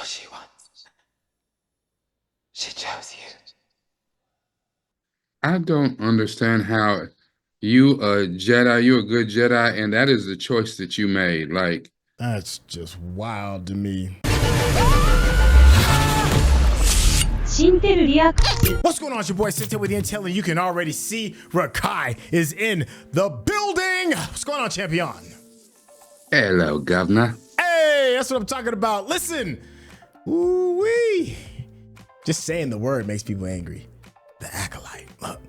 she wants. She chose you. I don't understand how you a Jedi, you're a good Jedi, and that is the choice that you made. Like, that's just wild to me. What's going on? It's your boy Syntell with the Intel, and you can already see Rekkai is in the building. What's going on, champion? hello, governor. Hey, that's what I'm talking about. Listen, ooh-wee. Just saying the word makes people angry. The Acolyte. Look.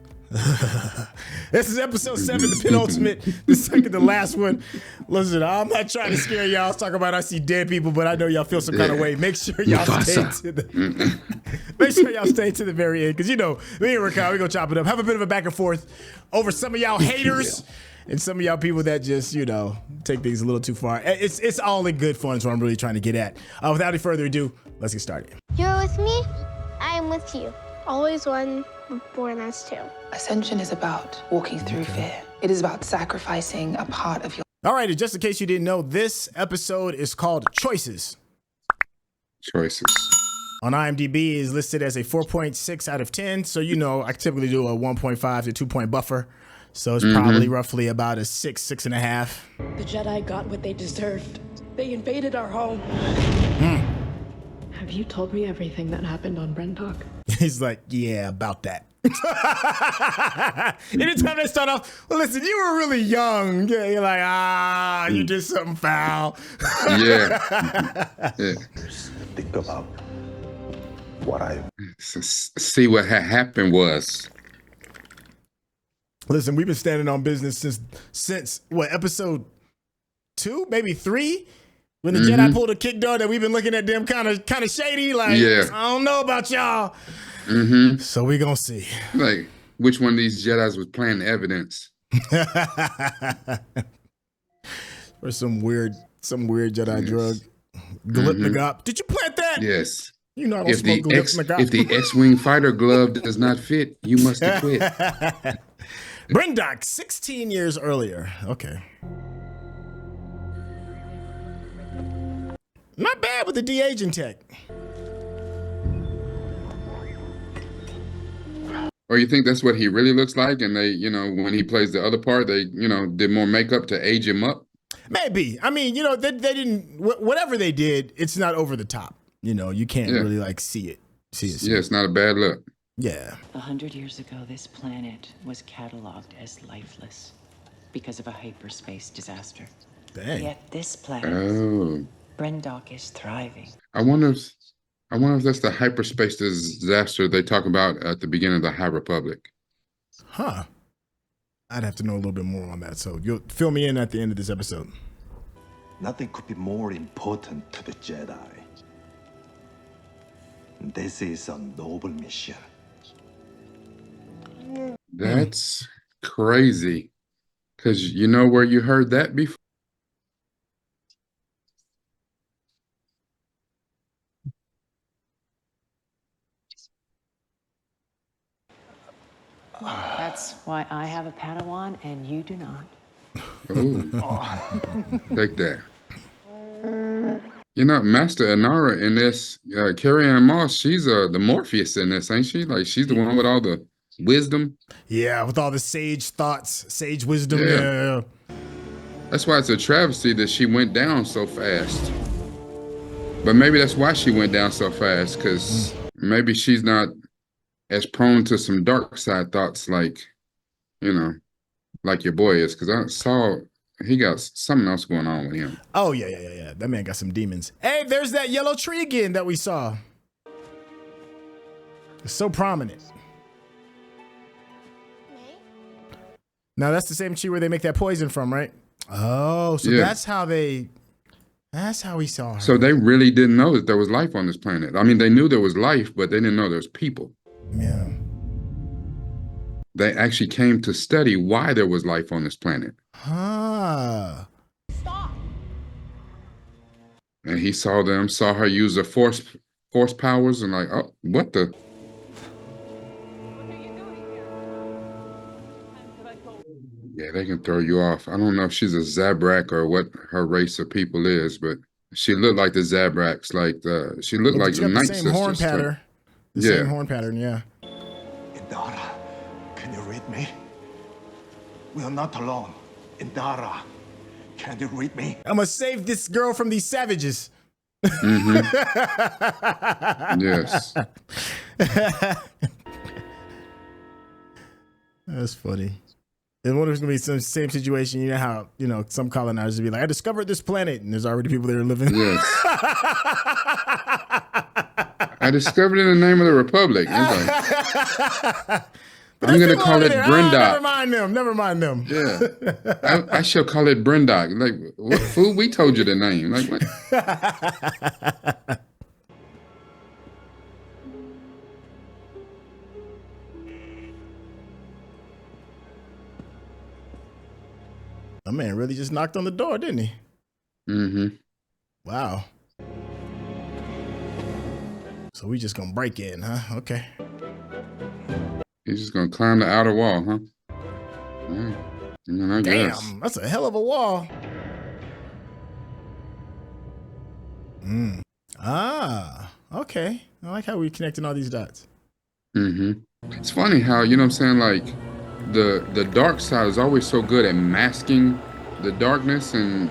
This is episode 7, the penultimate, the second to last one. Listen, I'm not trying to scare y'all. I was talking about I see dead people, but I know y'all feel some kind of way. Make sure y'all stay to the make sure y'all stay to the very end, because you know me and Rekkai, we gonna chop it up, have a bit of a back and forth over some of y'all haters and some of y'all people that just, you know, take things a little too far. It's all in good fun, so I'm really trying to get at. Without any further ado, let's get started. You're with me, I am with you. Always one, born as two. Ascension is about walking through fear. It is about sacrificing a part of your. All right, and just in case you didn't know, this episode is called Choices. Choices. On IMDb is listed as a 4.6 out of 10. So, you know, I typically do a 1.5 to 2 point buffer. So it's probably roughly about a 6.5. The Jedi got what they deserved. They invaded our home. Have you told me everything that happened on Brendock? He's like, yeah, about that. Anytime they start off, well, listen, you were really young. Yeah, you're like, you did something foul. Yeah. Think about what I see what had happened was. Listen, we've been standing on business since what, episode 2, maybe 3? When the Jedi pulled a kick door, that we've been looking at them kind of shady. Like, I don't know about y'all. So we gonna see. Like, which one of these Jedis was playing evidence? Or some weird Jedi drug. Glip-nagop. Did you plant that? Yes. You know I don't smoke glip-nagop. If the X-Wing fighter glove does not fit, you must have quit. Brendock, 16 years earlier. Okay. Not bad with the de-aging tech. Or you think that's what he really looks like, and they, you know, when he plays the other part, they, you know, did more makeup to age him up? Maybe. I mean, you know, they didn't, whatever they did, it's not over the top. You know, you can't really like see it. Yeah, it's not a bad look. Yeah. 100 years ago, this planet was cataloged as lifeless because of a hyperspace disaster. Dang. Yet this planet, Brendock, is thriving. I wonder if that's the hyperspace disaster they talk about at the beginning of the High Republic. Huh. I'd have to know a little bit more on that, so you'll fill me in at the end of this episode. nothing could be more important to the Jedi. This is a noble mission. That's crazy. Because you know where you heard that before? That's why I have a Padawan and you do not. Ooh. Take that. You know, Master Inara in this, Carrie-Ann Moss, she's the Morpheus in this, ain't she? Like, she's the one with all the wisdom. Yeah, with all the sage thoughts, sage wisdom. Yeah. That's why it's a travesty that she went down so fast. But maybe that's why she went down so fast, because maybe she's not as prone to some dark side thoughts like, you know, like your boy is. Because I saw he got something else going on with him. Oh, yeah. That man got some demons. Hey, there's that yellow tree again that we saw. It's so prominent. Now, that's the same tree where they make that poison from, right? Oh, so that's how we saw her. So they really didn't know that there was life on this planet. I mean, they knew there was life, but they didn't know there was people. Yeah. They actually came to study why there was life on this planet. Stop. And he saw her use the force powers, and like, oh, what the? Yeah, they can throw you off. I don't know if she's a Zabrak or what her race of people is, but She looked like the Zabraks, she looked like She the got the Night same Sisters. horn too. pattern. The Yeah. same horn pattern, yeah. Indara, can you read me? We are not alone. Indara, can you read me? I'm gonna save this girl from these savages. Yes. That's funny. And what if it's gonna be some same situation? You know how some colonizers be like, "I discovered this planet," and there's already people there living. Yes. I discovered it in the name of the Republic. It's like, I'm gonna call it Brendock. Never mind them. Yeah. I shall call it Brendock. Like, what food? We told you the name. Like, what? That man really just knocked on the door, didn't he? Mm-hmm. Wow. So we just gonna break in, huh? Okay. He's just gonna climb the outer wall, huh? I guess. Damn, that's a hell of a wall. Okay. I like how we connecting all these dots. Mm-hmm. It's funny how, you know what I'm saying, like, the dark side is always so good at masking the darkness, and,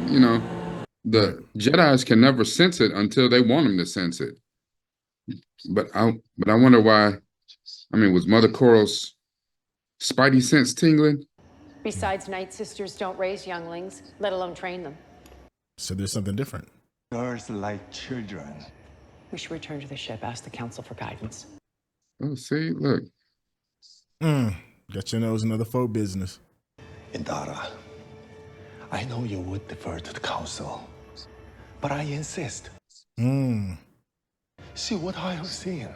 the Jedis can never sense it until they want them to sense it. But I wonder why. I mean, was Mother Coral's spidey sense tingling? Besides, Night Sisters don't raise younglings, let alone train them. So there's something different. Girls like children. We should return to the ship, ask the council for guidance. Oh, see, look. Got your nose in other folk business. Indara, I know you would defer to the council, but I insist. See what I have seen.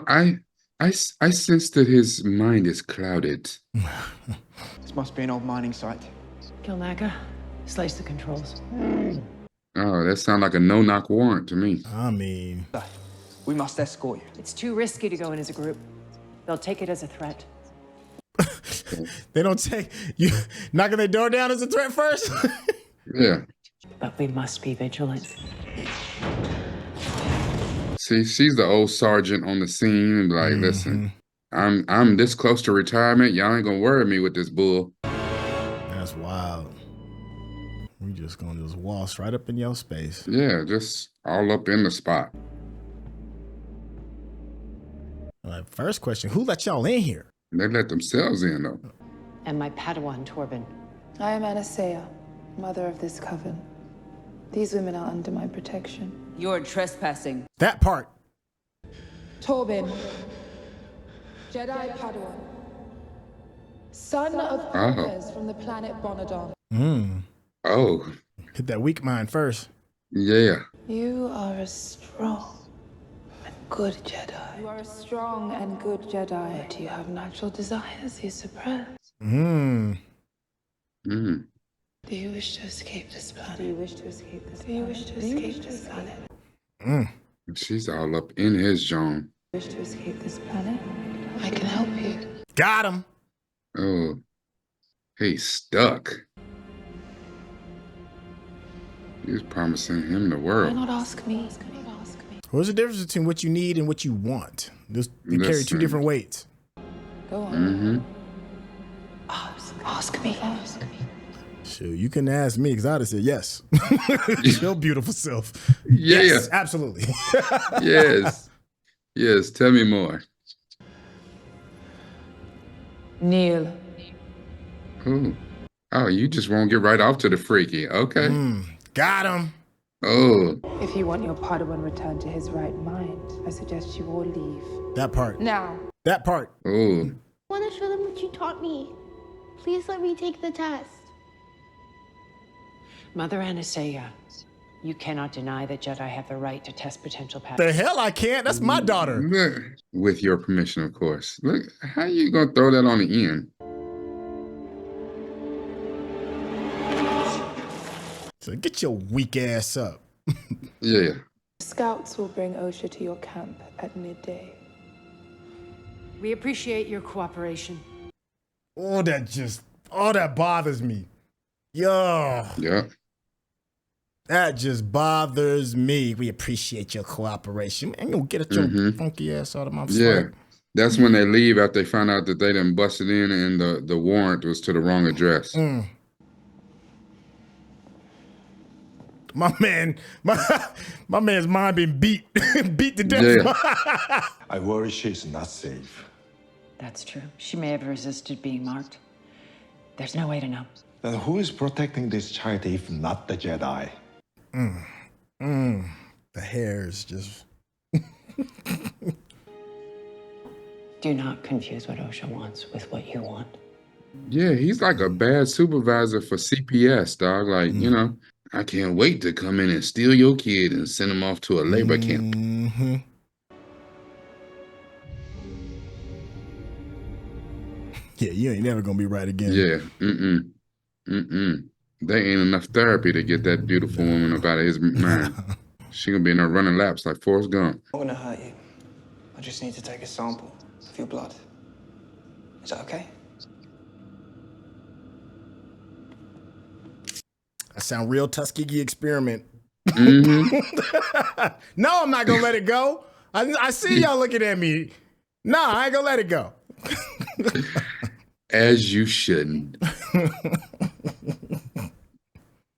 I sense that his mind is clouded. This must be an old mining site. Gilnaga, slice the controls. Oh, that sounds like a no-knock warrant to me. I mean, We must escort you. It's too risky to go in as a group. They'll take it as a threat. they don't take you knocking their door down as a threat first. Yeah. But we must be vigilant. See, she's the old sergeant on the scene and be like, listen, I'm this close to retirement. Y'all ain't gonna worry me with this bull. That's wild. We just gonna just waltz right up in your space. Yeah, just all up in the spot. All right, first question, who let y'all in here? They let themselves in, though. And my Padawan, Torben. I am Anastasia, mother of this coven. These women are under my protection. You're trespassing. That part. Torben, Jedi Padawan, son of Conquers from the planet Bonadon. Oh. Hit that weak mind first. Yeah. You are a strong and good Jedi. You are a strong and good Jedi. But you have natural desires you suppress. Do you wish to escape this planet? Do you wish to escape this planet? Do you wish to escape this planet? She's all up in his zone. Wish to escape this planet? I can help you. Got him. Oh. He's stuck. He's promising him the Why world. not ask me? What's the difference between what you need and what you want? They carry two Listen. different weights. Go on. Ask me. Sure, you can ask me because I'd have said yes. Your beautiful self. Yeah. Yes, absolutely. Yes. Yes, tell me more. Kneel. Oh, you just won't get right off to the freaky. Okay. Got him. Oh. If you want your Padawan returned to his right mind, I suggest you all leave. That part. Now. That part. Oh. I want to show them what you taught me. Please let me take the test. Mother Anastasia, you cannot deny that Jedi have the right to test potential The patterns. hell I can't. That's my daughter. Look, with your permission, of course. Look, how you gonna throw that on the end? So get your weak ass up. Yeah. Scouts will bring Osha to your camp at midday. We appreciate your cooperation. Oh, that just Oh, that bothers me. Yo. Yeah. That just bothers me. We appreciate your cooperation. Man, you get your funky ass out of my sight. Yeah. That's when they leave after they find out that they done busted in and the warrant was to the wrong address. My man's mind been beat to death. Yeah. I worry she's not safe. That's true. She may have resisted being marked. There's no way to know. Then who is protecting this child if not the Jedi? The hairs just... Do not confuse what OSHA wants with what you want. Yeah, he's like a bad supervisor for CPS, dog. Like, you know, I can't wait to come in and steal your kid and send him off to a labor camp. Yeah, you ain't never gonna be right again. Yeah, There ain't enough therapy to get that beautiful woman up out of his mind. She gonna be in there running laps like Forrest Gump. I'm not gonna hurt you. I just need to take a sample of your blood. Is that okay? That sound real Tuskegee experiment. No, I'm not gonna let it go. I see y'all looking at me. No, I ain't gonna let it go. As you shouldn't.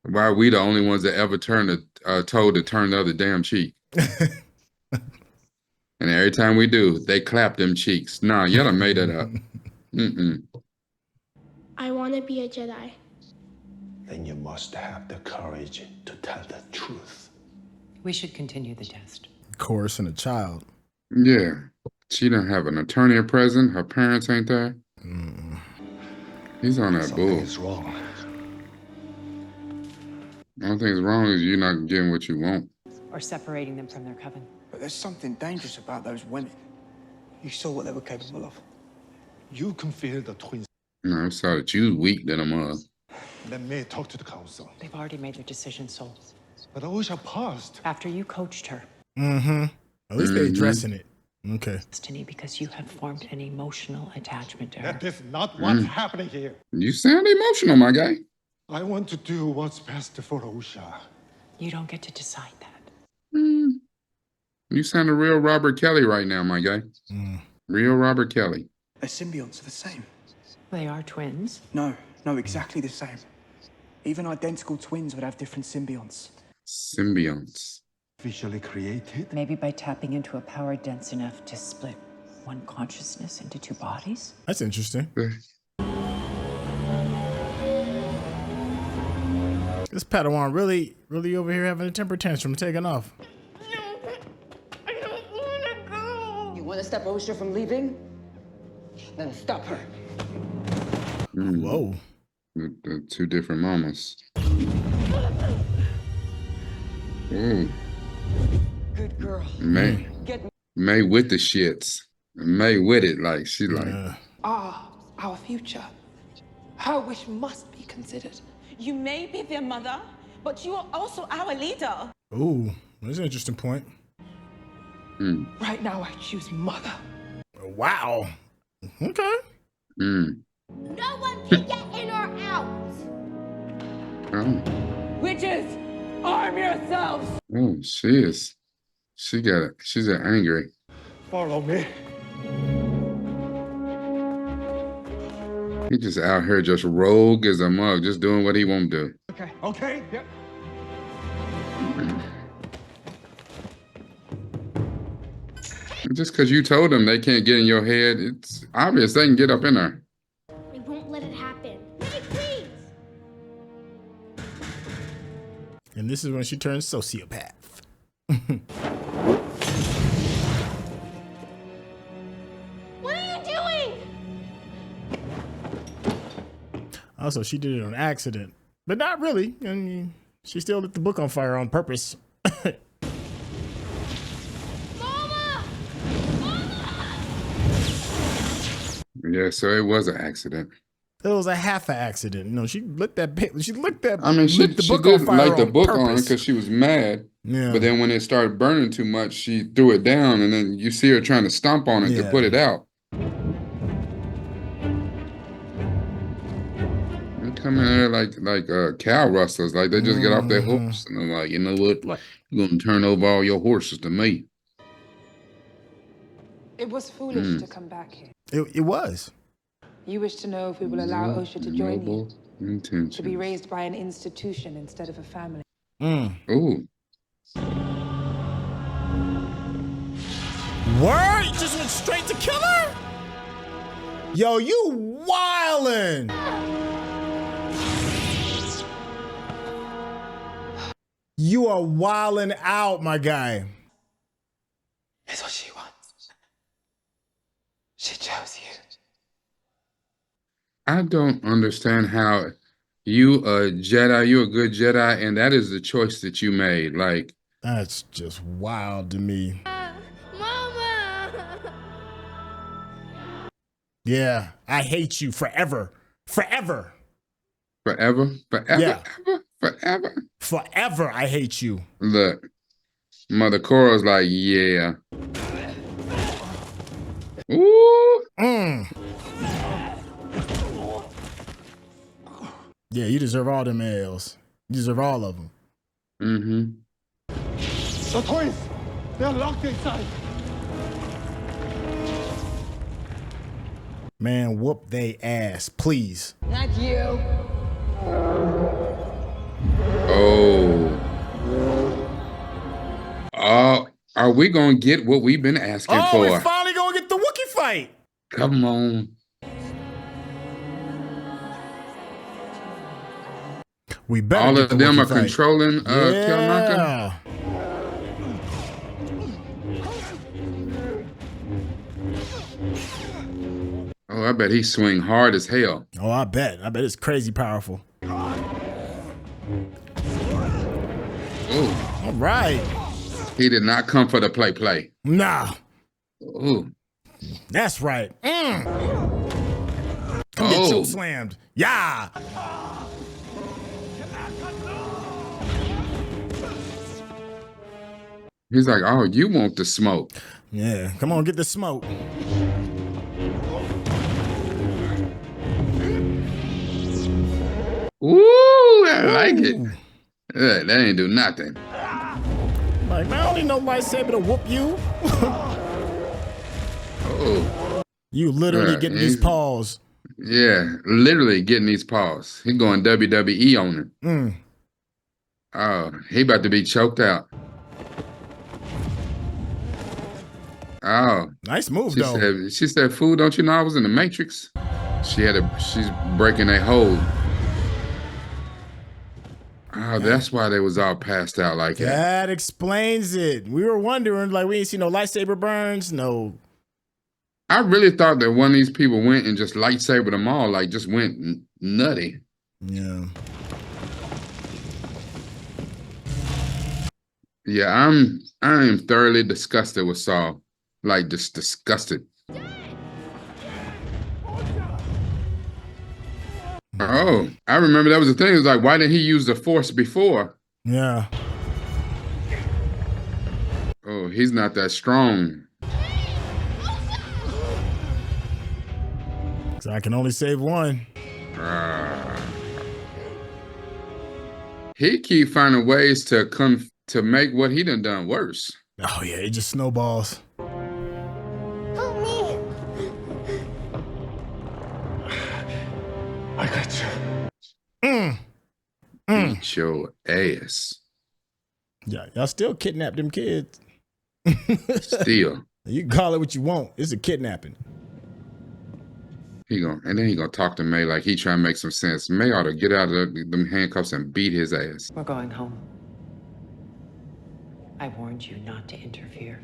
Why are we the only ones that ever told to turn the other damn cheek? And every time we do, they clap them cheeks. Nah, y'all done made that up. I want to be a Jedi. Then you must have the courage to tell the truth. We should continue the test. Of course, and a child. Yeah. She don't have an attorney present. Her parents ain't there. He's on that bull. Something is wrong. The only thing that's wrong is you're not getting what you want. Or separating them from their coven. But there's something dangerous about those women. You saw what they were capable of. You can fear the twins. No, I saw that you was weak than a mother. Let me talk to the council. They've already made their decision, Soul. But OSHA passed. After you coached her. At least they addressing it. Okay. Destiny, because you have formed an emotional attachment to her. That is not what's happening here. You sound emotional, my guy. I want to do what's best for OSHA. You don't get to decide that. You sound a real Robert Kelly right now, my guy. Real Robert Kelly. Their symbionts are the same. They are twins. No, exactly the same. Even identical twins would have different symbionts. Symbionts. Visually created? Maybe by tapping into a power dense enough to split one consciousness into two bodies? That's interesting. This Padawan really over here having a temper tantrum, taking off. I don't want to go. You want to stop OSHA from leaving? Then stop her. Whoa. The two different mamas. Ooh. Good girl. May with the shits. May with it, like she like. Our future. Her wish must be considered. You may be their mother, but you are also our leader. Ooh, that's an interesting point. Right now, I choose mother. Wow. Okay. No one can get in or out. Oh. Witches, arm yourselves. Oh, she's angry. Follow me. He just out here just rogue as a mug, just doing what he won't do. Okay, yep. Just because you told them they can't get in your head, it's obvious they can get up in there. We won't let it happen. Hey, please. And this is when she turns sociopath. What are you doing? Also, she did it on accident, but not really. I mean, she still lit the book on fire on purpose. Mama! Yeah, so it was an accident. It was a half an accident. You know, she lit that. She lit that. I mean, she lit the book did on fire light the on book on purpose. because she was mad. Yeah. But then when it started burning too much, she threw it down, and then you see her trying to stomp on it to put it out. come in there like cow rustlers, like they just get off their horse and they're like, you know what, you're gonna turn over all your horses to me. It was foolish to come back here. It was. You wish to know if we will allow Osha to join you. Intentions. To be raised by an institution instead of a family. Ooh. Word? You just went straight to kill her? Yo, you wildin'. You are wildin' out, my guy. It's what she wants. She chose you. I don't understand how you a Jedi, you're a good Jedi, and that is the choice that you made. Like, that's just wild to me. Mama! Yeah, I hate you forever. Forever. Forever? Forever? Yeah. Forever? Forever, I hate you. Look, Mother Cora's like, yeah. Ooh. Yeah, you deserve all them L's. You deserve all of them. The twins! They're locked inside! Man, whoop they ass, please. Not you. Are we gonna get what we've been asking for? Oh, we're finally gonna get the Wookiee fight. Come on. We better. All get of the them Wookiee are fight. controlling Kilnaka? Yeah. Oh, I bet he swing hard as hell. Oh, I bet it's crazy powerful. Oh. All right. He did not come for the play. Nah. Ooh. That's right. Come get choke slammed. Yeah. He's like, oh, you want the smoke. Yeah, come on, get the smoke. Ooh, I like it. That ain't do nothing. Like, man, I don't need no lightsaber to whoop you. Oh. You literally getting these paws. Yeah, literally getting these paws. He going WWE on him. Oh, he about to be choked out. Oh. Nice move, though. She said, fool, don't you know I was in the Matrix? She's breaking a hold. Oh, that's why they was all passed out like that. That explains it. We were wondering, like, we ain't see no lightsaber burns, no. I really thought that one of these people went and just lightsabered them all, like just went nutty. Yeah. Yeah, I am thoroughly disgusted with Saul. Like, just disgusted. Oh, I remember that was the thing. It was like, why didn't he use the Force before? Yeah. Oh, he's not that strong. So I can only save one. He keep finding ways to make what he done worse. Oh yeah, it just snowballs. Help me! I got you. Beat your ass. Yeah, y'all still kidnap them kids. Still. You can call it what you want. It's a kidnapping. And then he gonna talk to May like he trying to make some sense. May ought to get out of them handcuffs and beat his ass. We're going home. I warned you not to interfere.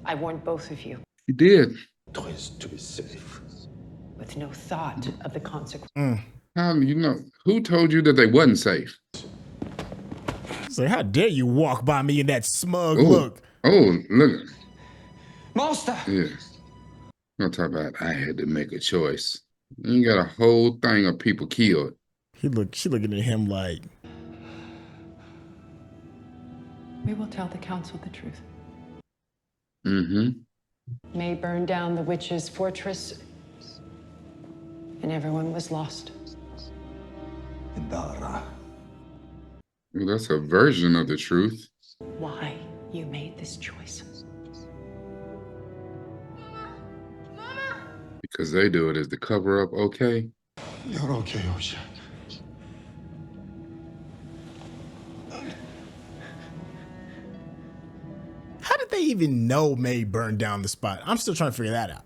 I warned both of you. You did. Twins to be safe. With no thought of the consequence. How do you know? Who told you that they wasn't safe? So how dare you walk by me in that smug look? Oh, look. Master! Yeah. I'm talk about I had to make a choice. You got a whole thing of people killed. She looking at him like. We will tell the council the truth. May burned down the witch's fortress, and everyone was lost. Dara. Well, that's a version of the truth. Why you made this choice? Because they do it as the cover up, okay? You're okay, Osha. How did they even know May burned down the spot? I'm still trying to figure that out.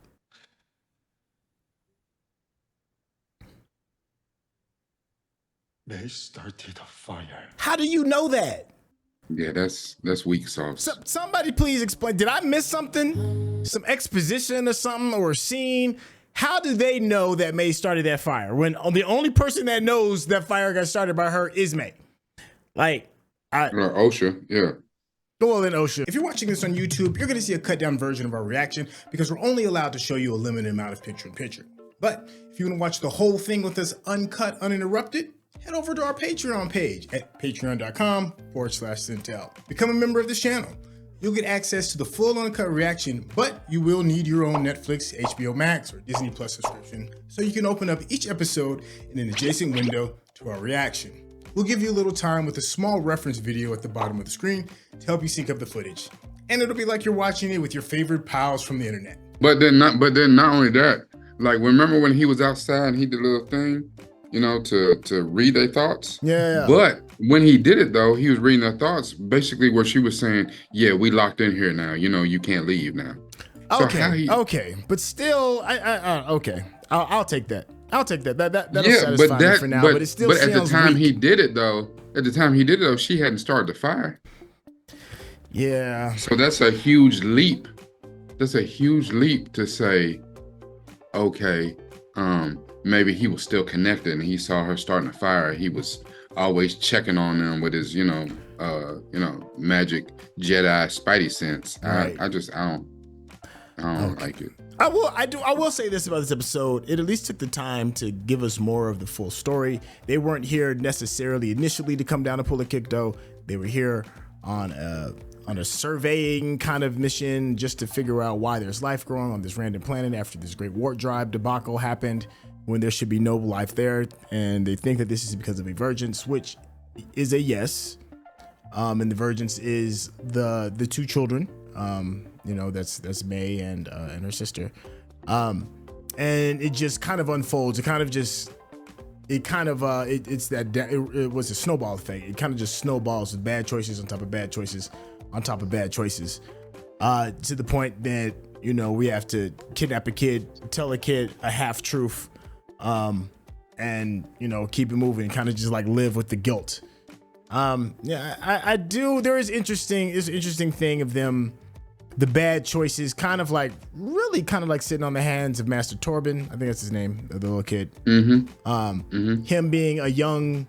They started a fire. How do you know that? Yeah, that's weak sauce. Somebody please explain. Did I miss something? Some exposition or something or a scene? How do they know that May started that fire when the only person that knows that fire got started by her is May? Like, Or OSHA, yeah. Well, then OSHA. If you're watching this on YouTube, you're going to see a cut down version of our reaction because we're only allowed to show you a limited amount of picture-in-picture. But if you want to watch the whole thing with us uncut, uninterrupted, head over to our Patreon page at patreon.com/Syntell. Become a member of this channel. You'll get access to the full uncut reaction, but you will need your own Netflix, HBO Max, or Disney Plus subscription so you can open up each episode in an adjacent window to our reaction. We'll give you a little time with a small reference video at the bottom of the screen to help you sync up the footage. And it'll be like you're watching it with your favorite pals from the internet. But then not only that, like remember when he was outside and he did a little thing, you know, to read their thoughts? Yeah. But when he did it though, he was reading their thoughts, basically what she was saying, yeah, we locked in here now, you know, you can't leave now. Okay. But still, okay. I'll take that. I'll take that. That'll yeah, satisfy me for now. But it still at the time weak. he did it though, she hadn't started the fire. Yeah. So that's a huge leap. That's a huge leap to say, okay, maybe he was still connected and he saw her starting a fire. He was always checking on them with his, magic Jedi Spidey sense. Right. I don't like it. I will say this about this episode. It at least took the time to give us more of the full story. They weren't here necessarily initially to come down and pull a kick though. They were here on a surveying kind of mission just to figure out why there's life growing on this random planet after this great warp drive debacle happened when there should be no life there. And they think that this is because of Evergence, which is a yes. And the Evergence is the two children. That's May and her sister. And it just kind of unfolds. It was a snowball effect. It kind of just snowballs with bad choices on top of bad choices on top of bad choices, to the point that, we have to kidnap a kid, tell a kid a half truth, and, keep it moving, kind of just like live with the guilt. I do. There is interesting thing of them, the bad choices, kind of like sitting on the hands of Master Torben. I think that's his name, the little kid. Mm-hmm. Him being a young,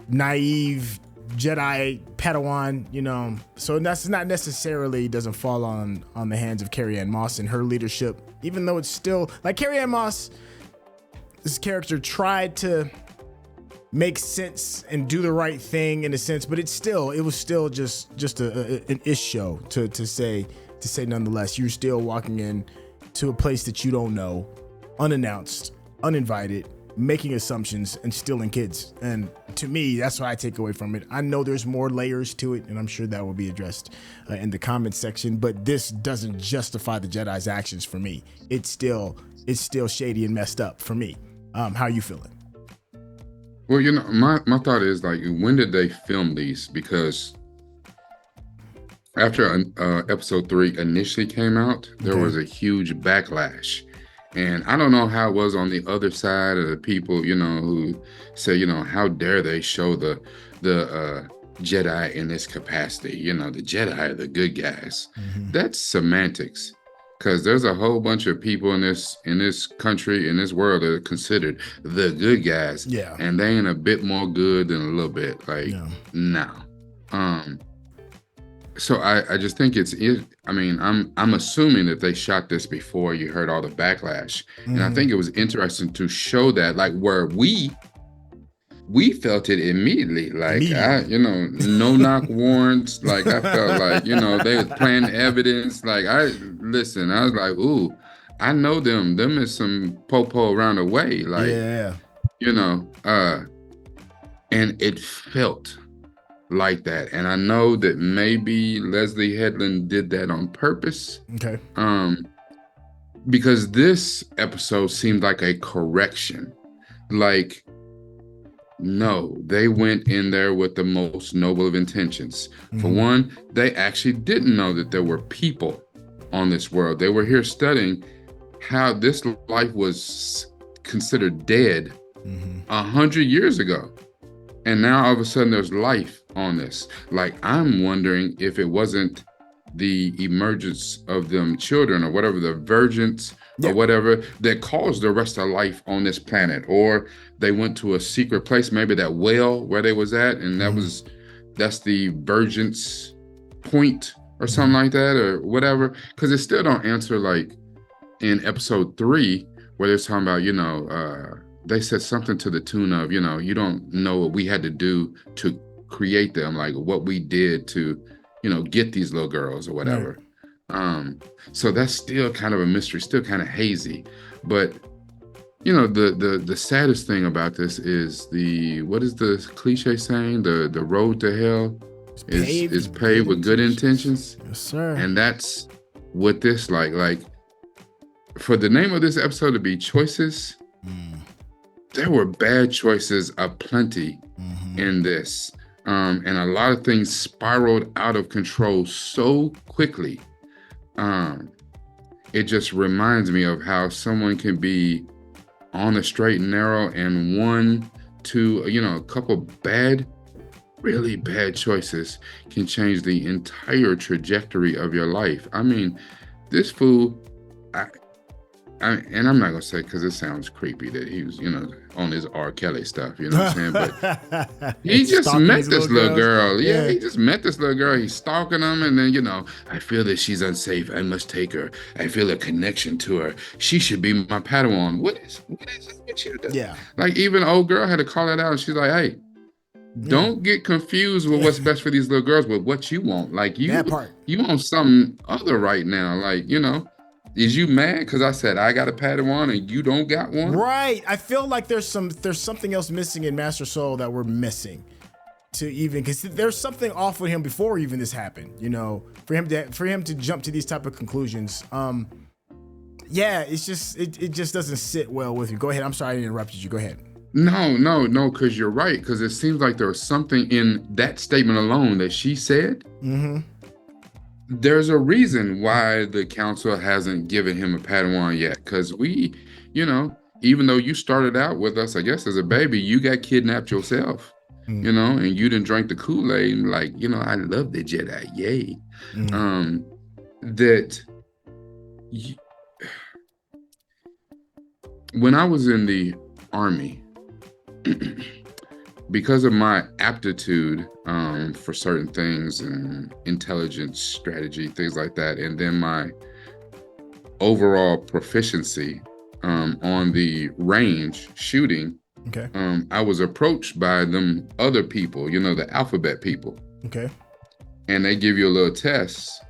naive Jedi Padawan, so that's not necessarily doesn't fall on the hands of Carrie-Anne Moss and her leadership, even though it's still like Carrie-Anne Moss, this character tried to make sense and do the right thing in a sense, but it was still just an ish show to say nonetheless. You're still walking in to a place that you don't know, unannounced, uninvited, making assumptions and stealing kids. And to me, that's what I take away from it. I know there's more layers to it, and I'm sure that will be addressed in the comments section, but this doesn't justify the Jedi's actions for me. It's still shady and messed up for me. How are you feeling? Well, my thought is, like, when did they film these? Because after episode 3 initially came out, there was a huge backlash. And I don't know how it was on the other side of the people, who say, how dare they show the Jedi in this capacity? The Jedi are the good guys. Mm-hmm. That's semantics. Because there's a whole bunch of people in this country, in this world, that are considered the good guys. Yeah. And they ain't a bit more good than a little bit. Like, no. So I just think I'm assuming that they shot this before you heard all the backlash. Mm-hmm. And I think it was interesting to show that, like, where we felt it immediately. Like, no knock warrants. Like, I felt like, they was planting evidence. Like, I was like, ooh, I know them. Them is some popo around the way. Like, And it felt like that. And I know that maybe Leslie Headland did that on purpose. Okay. Because this episode seemed like a correction. Like, no, they went in there with the most noble of intentions. For one, they actually didn't know that there were people on this world. They were here studying how this life was considered dead 100 years ago. And now all of a sudden there's life on this. Like, I'm wondering if it wasn't the emergence of them children or whatever, the virgins or whatever, that caused the rest of life on this planet. Or they went to a secret place, maybe that well where they was at, and that's the virgins point or something like that, or whatever. Because it still don't answer, like in episode 3, where they're talking about, they said something to the tune of, you don't know what we had to do to create them, like what we did to, get these little girls or whatever. So that's still kind of a mystery, still kind of hazy. But, the saddest thing about this is what is the cliche saying? The road to hell is paved with good intentions. Yes, sir. And that's what this like for the name of this episode to be Choices, there were bad choices aplenty in this. And a lot of things spiraled out of control so quickly. It just reminds me of how someone can be on the straight and narrow, and a couple really bad choices can change the entire trajectory of your life. I mean, this fool, and I'm not gonna say, because it sounds creepy that he was, on his R. Kelly stuff, you know what I'm saying? But he just met this little girl. Yeah, he just met this little girl. He's stalking them, and then, I feel that she's unsafe. I must take her. I feel a connection to her. She should be my Padawan. What is what you do? Yeah. Like, even old girl had to call it out, and she's like, hey, don't get confused with what's best for these little girls with what you want. Like, you want something other right now. Like, is you mad because I said I got a Padawan and you don't got one? Right. I feel like there's something else missing in Master Soul that we're missing, because there's something off with him before even this happened. For him to jump to these type of conclusions. It's just it just doesn't sit well with you. Go ahead. I'm sorry I interrupted you. Go ahead. No, because you're right. Because it seems like there was something in that statement alone that she said. There's a reason why the council hasn't given him a Padawan yet. Because we, even though you started out with us, I guess, as a baby, you got kidnapped yourself, and you didn't drink the Kool-Aid and I love the Jedi. Yay. When I was in the Army, because of my aptitude for certain things and intelligence, strategy, things like that, and then my overall proficiency on the range shooting, I was approached by them other people, the alphabet people. Okay. And they give you a little test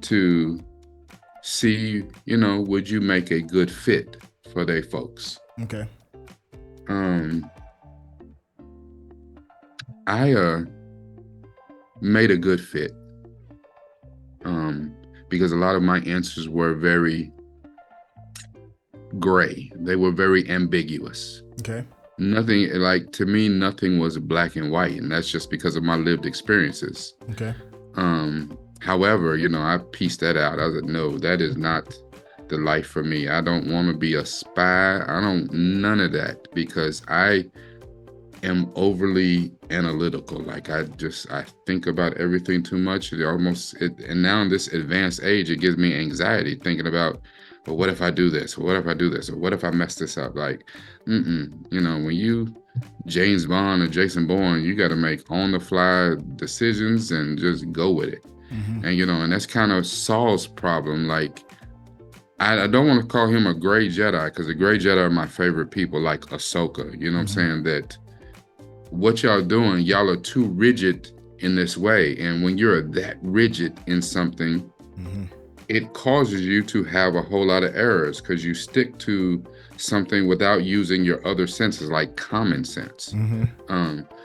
to see, would you make a good fit for their folks? Okay. I made a good fit because a lot of my answers were very gray. They were very ambiguous. Okay. Nothing, to me, nothing was black and white, and that's just because of my lived experiences. Okay. However, I pieced that out. I was like, no, that is not the life for me. I don't want to be a spy. None of that, because I am overly analytical. Like, I think about everything too much. And now in this advanced age, it gives me anxiety thinking about, well, what if I do this? What if I do this? Or what if I mess this up? Like, when you James Bond or Jason Bourne, you got to make on the fly decisions and just go with it. And, and that's kind of Saul's problem. Like, I don't want to call him a gray Jedi, because the gray Jedi are my favorite people, like Ahsoka. You know what I'm saying? That what y'all doing, y'all are too rigid in this way. And when you're that rigid in something, it causes you to have a whole lot of errors, because you stick to something without using your other senses, like common sense.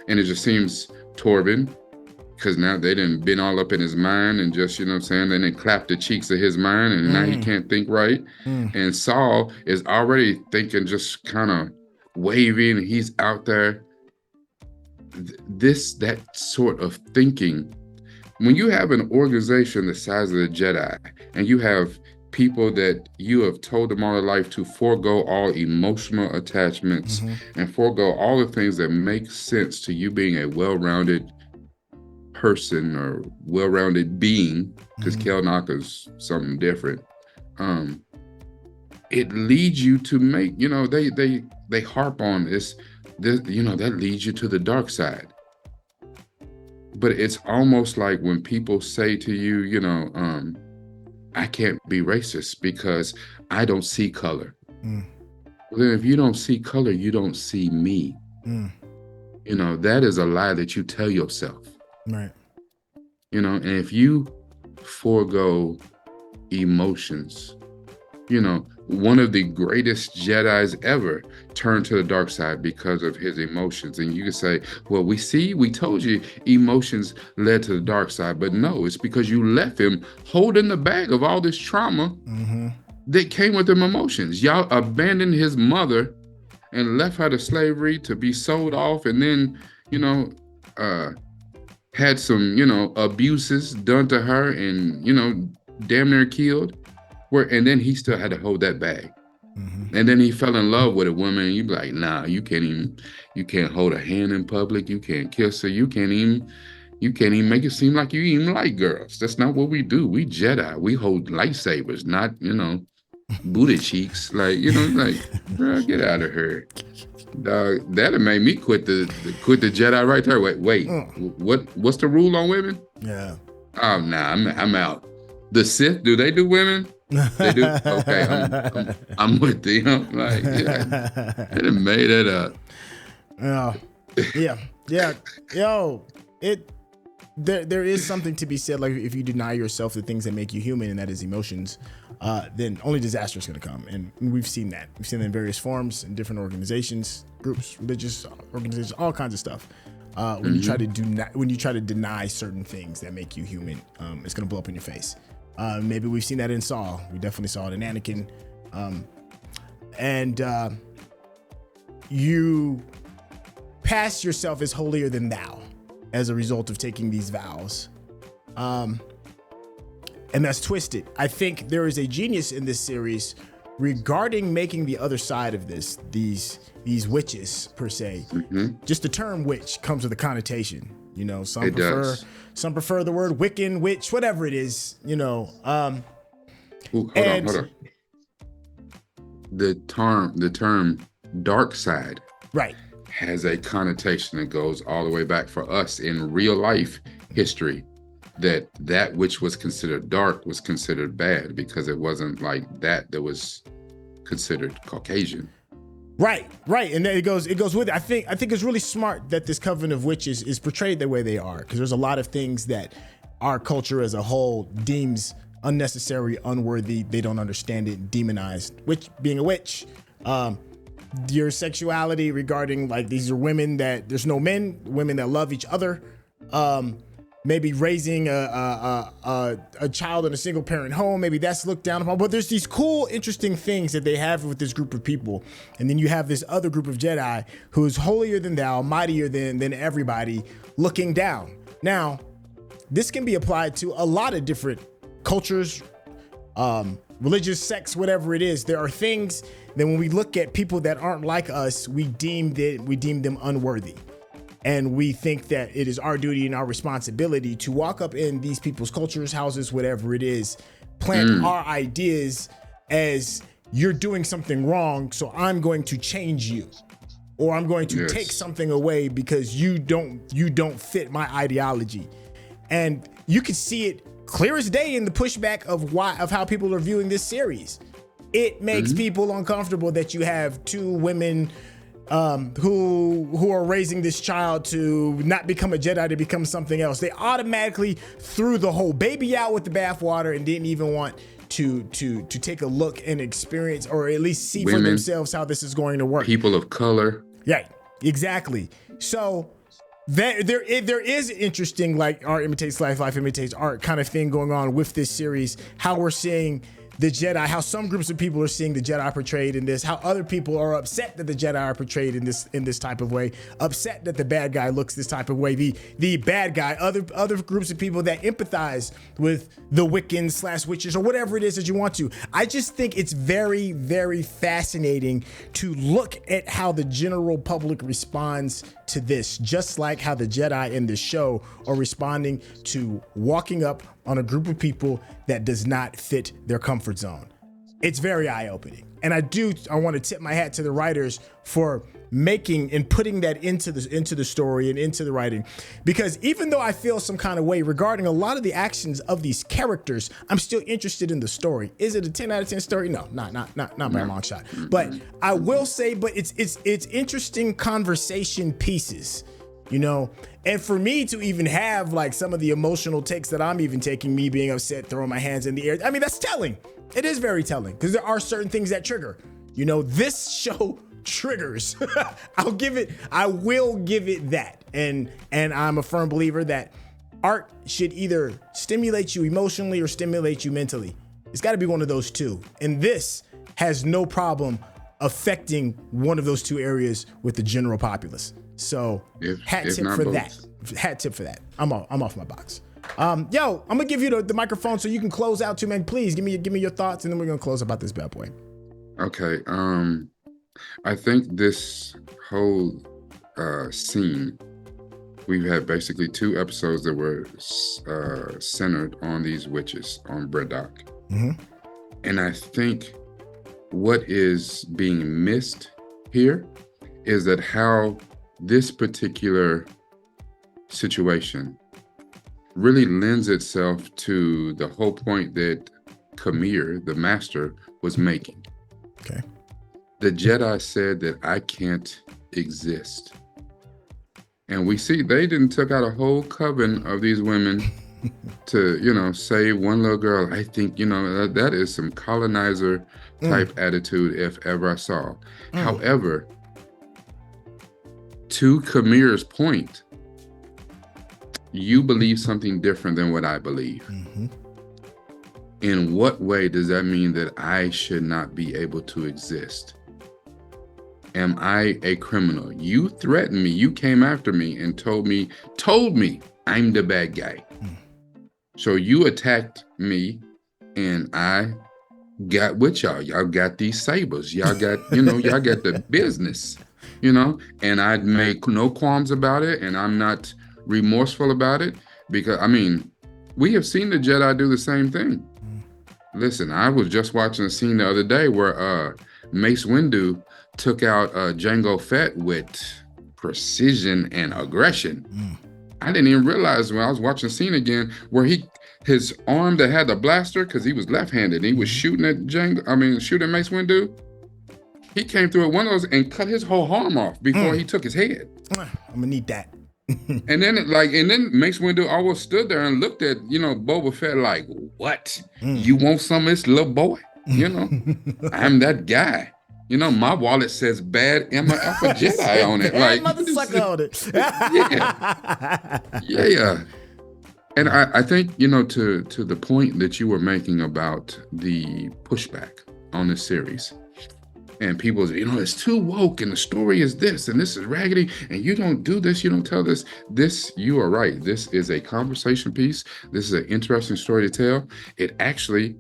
and it just seems Torben, because now they done been all up in his mind and just, you know what I'm saying, they done clapped the cheeks of his mind, and now he can't think right. And Saul is already thinking just kind of wavy, and he's out there. That sort of thinking, when you have an organization the size of the Jedi, and you have people that you have told them all their life to forego all emotional attachments and forego all the things that make sense to you being a well-rounded person or well-rounded being, because Kelnock is something different. It leads you to make, you know, they harp on this, you know, that leads you to the dark side. But it's almost like when people say to you, you know, I can't be racist because I don't see color. Well, then if you don't see color, you don't see me. You know, that is a lie that you tell yourself. Right. You know, and if you forego emotions, you know, one of the greatest Jedis ever turned to the dark side because of his emotions. And you can say, well, we told you emotions led to the dark side, but no, it's because you left him holding the bag of all this trauma that came with them emotions. Y'all abandoned his mother and left her to slavery to be sold off, and then, you know, had some, you know, abuses done to her and, you know, damn near killed. And then he still had to hold that bag. And then he fell in love with a woman, and you be like, nah, you can't hold a hand in public, you can't kiss her, you can't even make it seem like you even like girls. That's not what we do. We Jedi. We hold lightsabers, not, you know, booty cheeks. Like, you know, like, bro, get out of here. Dog, that'd made me quit the Jedi right there. Wait, what's the rule on women? Yeah. Oh, nah, I'm out. The Sith, do they do women? They do. Okay, I'm with them. Like, yeah, they done made it up. Yeah. Yo, there is something to be said. Like, if you deny yourself the things that make you human, and that is emotions, then only disaster is going to come. And we've seen that. We've seen that in various forms, in different organizations, groups, religious organizations, all kinds of stuff. When you try to deny certain things that make you human, it's going to blow up in your face. Maybe we've seen that in Saul. We definitely saw it in Anakin. And you pass yourself as holier than thou as a result of taking these vows. And that's twisted. I think there is a genius in this series regarding making the other side of this, these witches per se. Just the term witch comes with a connotation. You know, some prefer the word Wiccan, witch, whatever it is, you know. Hold on. The term dark side, right, has a connotation that goes all the way back for us in real life history, that which was considered dark was considered bad because it wasn't like that was considered Caucasian. Right. And then it goes with it. I think it's really smart that this coven of witches is portrayed the way they are, because there's a lot of things that our culture as a whole deems unnecessary, unworthy. They don't understand it, demonized. Being a witch, your sexuality regarding, like, these are women that there's no men, women that love each other. Maybe raising a child in a single parent home, maybe that's looked down upon. But there's these cool, interesting things that they have with this group of people. And then you have this other group of Jedi who's holier than thou, mightier than everybody, looking down. Now, this can be applied to a lot of different cultures, religious sects, whatever it is. There are things that when we look at people that aren't like us, we deem them unworthy. And we think that it is our duty and our responsibility to walk up in these people's cultures, houses, whatever it is, plant our ideas as you're doing something wrong, so I'm going to change you. Or I'm going to take something away because you don't fit my ideology. And you can see it clear as day in the pushback of how people are viewing this series. It makes people uncomfortable that you have two women who are raising this child to not become a Jedi, to become something else. They automatically threw the whole baby out with the bathwater and didn't even want to take a look and experience, or at least see for themselves how this is going to work. People of color. Right, exactly. So That there is interesting, like art imitates life, life imitates art kind of thing going on with this series. How we're seeing the Jedi, how some groups of people are seeing the Jedi portrayed in this, how other people are upset that the Jedi are portrayed in this type of way, upset that the bad guy looks this type of way. The bad guy, other groups of people that empathize with the Wiccans / witches or whatever it is that you want to. I just think it's very, very fascinating to look at how the general public responds to this, just like how the Jedi in this show are responding to walking up on a group of people that does not fit their comfort zone. It's very eye-opening. And I want to tip my hat to the writers for making and putting that into the story and into the writing. Because even though I feel some kind of way regarding a lot of the actions of these characters, I'm still interested in the story. Is it a 10 out of 10 story? No, not by a long shot. But I will say, it's interesting conversation pieces, you know? And for me to even have like some of the emotional takes that I'm even taking, me being upset, throwing my hands in the air, I mean, that's telling. It is very telling because there are certain things that trigger. You know, this show triggers. I will give it that. And I'm a firm believer that art should either stimulate you emotionally or stimulate you mentally. It's got to be one of those two. And this has no problem affecting one of those two areas with the general populace. So hat tip for that. Hat tip for that. I'm off my box. Yo, I'm gonna give you the microphone so you can close out too, man. Please give me your thoughts, and then we're gonna close about this bad boy. Okay. I think this whole scene, we've had basically 2 episodes that were centered on these witches on Braddock. Mm-hmm. And I think what is being missed here is that how this particular situation really lends itself to the whole point that Khmer, the master, was making. Okay. The Jedi said that I can't exist. And we see they didn't took out a whole coven of these women to, save one little girl. I think, that is some colonizer type attitude if ever I saw. However, to Khmer's point, you believe something different than what I believe. Mm-hmm. In what way does that mean that I should not be able to exist? Am I a criminal? You threatened me. You came after me and told me I'm the bad guy. So you attacked me and I got with y'all. Y'all got these sabers. Y'all got, y'all got the business, and I'd make no qualms about it. And I'm not remorseful about it because, we have seen the Jedi do the same thing. Listen, I was just watching a scene the other day where Mace Windu took out Jango Fett with precision and aggression. I didn't even realize when I was watching the scene again where his arm that had the blaster, because he was left-handed, and he was shooting at shooting Mace Windu. He came through at one of those and cut his whole arm off before he took his head. I'm gonna need that. And then Mace Windu always stood there and looked at, Boba Fett like, what? You want some of this little boy? I'm that guy. My wallet says bad Emma Alpha Jedi on it. Like, motherfucker on it. Yeah. And I think, to the point that you were making about the pushback on this series. And people say, it's too woke and the story is this and this is raggedy and you don't do this, you don't tell this. This, you are right. This is a conversation piece. This is an interesting story to tell. It actually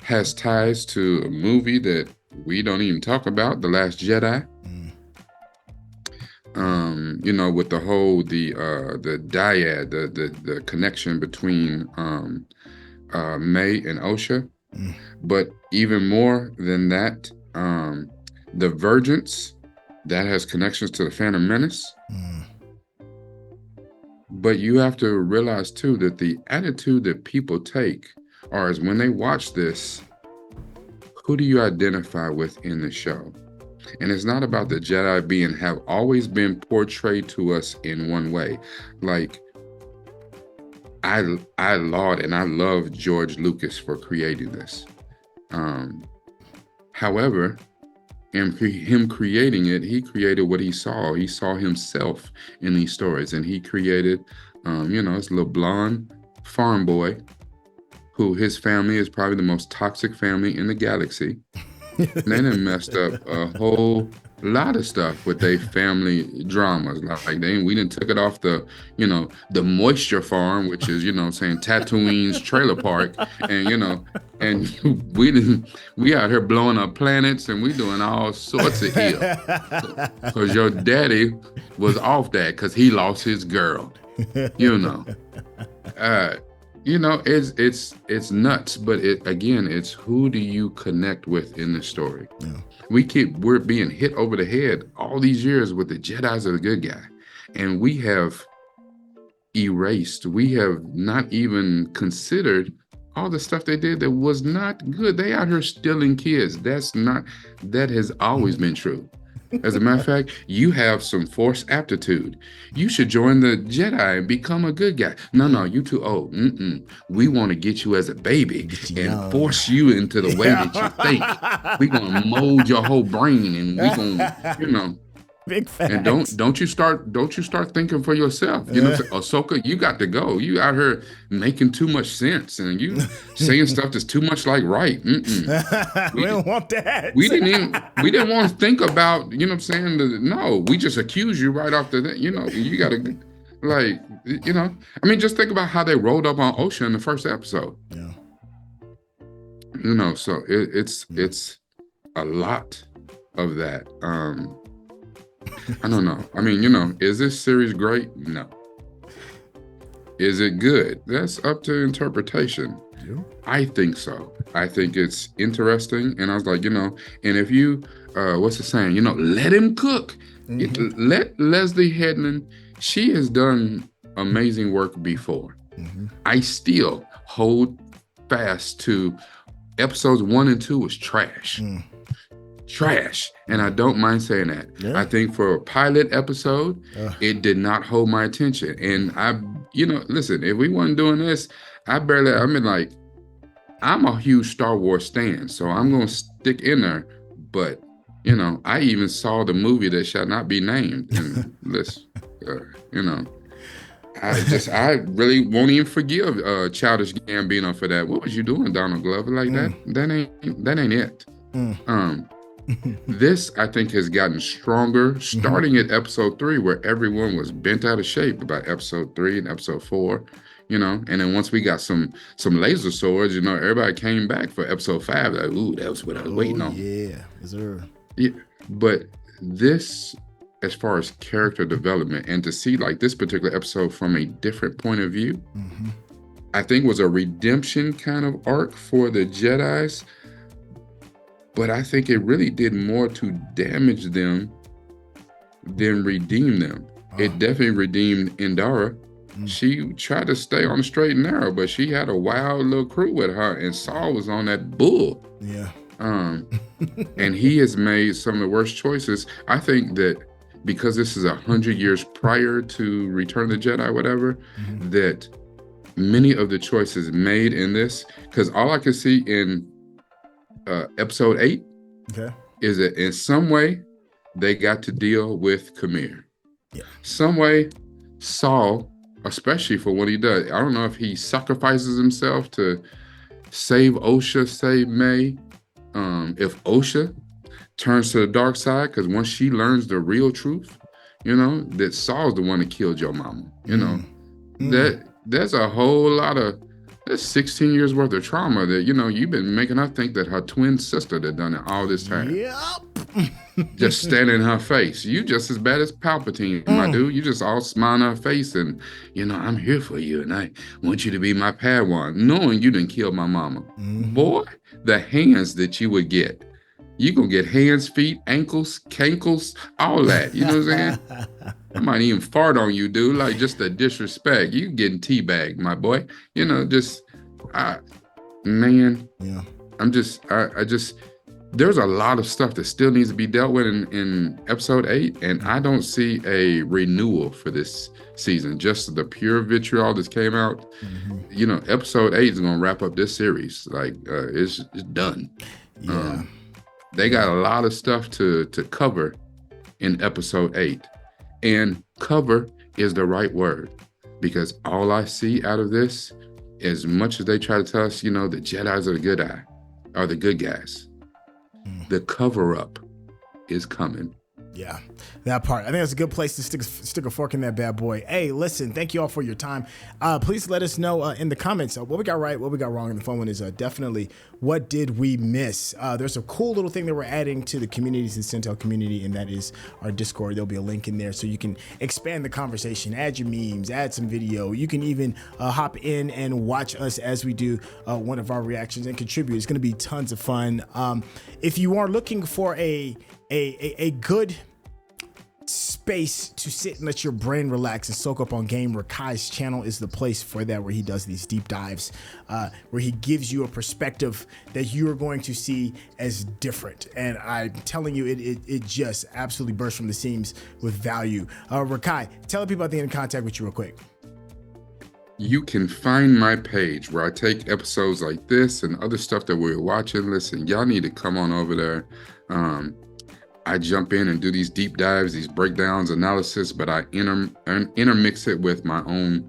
has ties to a movie that we don't even talk about, The Last Jedi. With the whole, the dyad, the connection between May and Osha. But even more than that, Divergence, that has connections to the Phantom Menace. But you have to realize too that the attitude that people take is when they watch this, who do you identify with in the show? And it's not about the Jedi have always been portrayed to us in one way. Like, I laud and I love George Lucas for creating this. However, And him creating it, he created what he saw. He saw himself in these stories, and he created, this little blonde farm boy who his family is probably the most toxic family in the galaxy. And they done messed up a whole lot of stuff with their family dramas. Like we done took it off the moisture farm, which is, saying Tatooine's trailer park. And, and we out here blowing up planets and we doing all sorts of ill. Because your daddy was off that because he lost his girl, it's nuts, but it's who do you connect with in the story? Yeah. We're being hit over the head all these years with the Jedi's are the good guy, and we have not even considered all the stuff they did that was not good. They out here stealing kids. That has always been true. As a matter of fact, you have some force aptitude. You should join the Jedi and become a good guy. No, you too old. We want to get you as a baby and force you into the way that you think. We're gonna mold your whole brain, and we gonna, Big facts. And don't you start thinking for yourself. Ahsoka, you got to go. You out here making too much sense, and you saying stuff that's too much like right. We don't want that. We didn't want to think about. You know what I'm saying? No, we just accuse you right off the. You got to just think about how they rolled up on Osha in the first episode. Yeah. So it's a lot of that. I don't know. Is this series great? No. Is it good? That's up to interpretation. Yeah. I think so. I think it's interesting. And I was like, and if you, what's the saying? Let him cook. Mm-hmm. Let Leslie Headland, she has done amazing work before. Mm-hmm. I still hold fast to episodes 1 and 2 was trash. Trash, and I don't mind saying that. Yeah. I think for a pilot episode, it did not hold my attention. And listen, if we weren't doing this, I'm a huge Star Wars stan, so I'm gonna stick in there. But I even saw the movie that shall not be named, and I really won't even forgive Childish Gambino for that. What was you doing, Donald Glover? Like that ain't it. This, I think, has gotten stronger, starting at episode 3, where everyone was bent out of shape about episode 3 and episode 4, and then once we got some laser swords, everybody came back for episode 5, like, ooh, that was what I was waiting on. Yeah, sir. Yeah, but this, as far as character development, and to see like this particular episode from a different point of view, I think was a redemption kind of arc for the Jedis. But I think it really did more to damage them than redeem them. It definitely redeemed Indara. She tried to stay on the straight and narrow, but she had a wild little crew with her, and Saul was on that bull. Yeah. And he has made some of the worst choices. I think that because this is 100 years prior to Return of the Jedi, whatever, that many of the choices made in this, because all I could see in episode 8 is that in some way they got to deal with Khmer. Yeah. Some way Saul, especially for what he does, I don't know if he sacrifices himself to save Osha, save May. If Osha turns to the dark side, because once she learns the real truth, that Saul's the one that killed your mama. That there's a whole lot of. That's 16 years worth of trauma that, you've been making her think that her twin sister that done it all this time. Yep. Just standing in her face. You just as bad as Palpatine, my dude. You just all smile in her face and, I'm here for you and I want you to be my Padawan, knowing you didn't kill my mama. Boy, the hands that you would get. You gonna get hands, feet, ankles, cankles, all that. You know what I'm saying? I might even fart on you, dude. Like just the disrespect. You getting teabagged, my boy. Man. Yeah. I just. There's a lot of stuff that still needs to be dealt with in episode 8, and I don't see a renewal for this season. Just the pure vitriol that came out. Episode 8 is gonna wrap up this series. Like it's done. Yeah. They got a lot of stuff to cover in episode 8. And cover is the right word, because all I see out of this, as much as they try to tell us, the Jedis are the good guys. The cover up is coming. Yeah, that part. I think that's a good place to stick a fork in that bad boy. Hey, listen, thank you all for your time. Please let us know in the comments what we got right, what we got wrong. And the fun one is definitely what did we miss? There's a cool little thing that we're adding to the communities, the Syntell community, and that is our Discord. There'll be a link in there so you can expand the conversation, add your memes, add some video. You can even hop in and watch us as we do one of our reactions and contribute. It's going to be tons of fun. If you are looking for a good space to sit and let your brain relax and soak up on game, Rekkai's channel is the place for that, where he does these deep dives, where he gives you a perspective that you are going to see as different. And I'm telling you, it just absolutely bursts from the seams with value. Rekkai, tell the people how to get in contact with you real quick. You can find my page where I take episodes like this and other stuff that we're watching. Listen, y'all need to come on over there. I jump in and do these deep dives, these breakdowns, analysis, but I intermix it with my own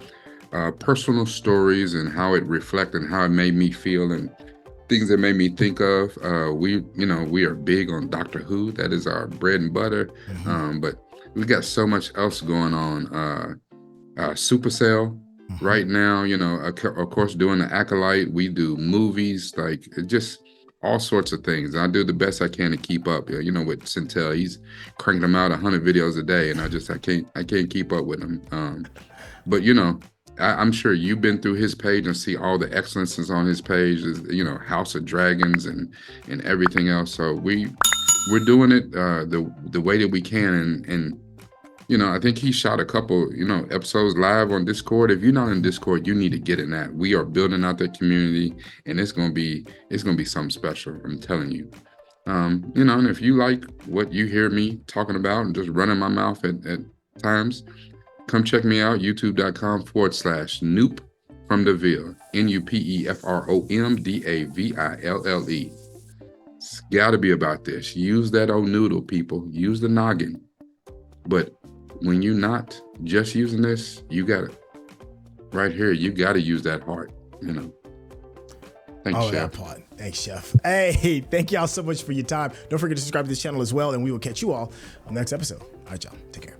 personal stories and how it reflects and how it made me feel and things that made me think of. We are big on Doctor Who. That is our bread and butter. But we got so much else going on. Supercell right now, of course, doing the Acolyte. We do movies, like just all sorts of things. I do the best I can to keep up. With Syntell, he's cranking them out 100 videos a day, and I can't keep up with him. But I'm sure you've been through his page and see all the excellences on his page. House of Dragons and everything else. So we're doing it the way that we can, and I think he shot a couple, episodes live on Discord. If you're not in Discord, you need to get in that. We are building out that community, and it's gonna be something special. I'm telling you. And if you like what you hear me talking about and just running my mouth at times, come check me out, youtube.com/Noop from Deville, NUPEFROMDAVILLE. It's gotta be about this. Use that old noodle, people. Use the noggin. But when you're not just using this, you got it right here. You got to use that heart, Thanks, Chef. That part. Thanks, Chef. Hey, thank y'all so much for your time. Don't forget to subscribe to this channel as well, and we will catch you all on the next episode. All right, y'all. Take care.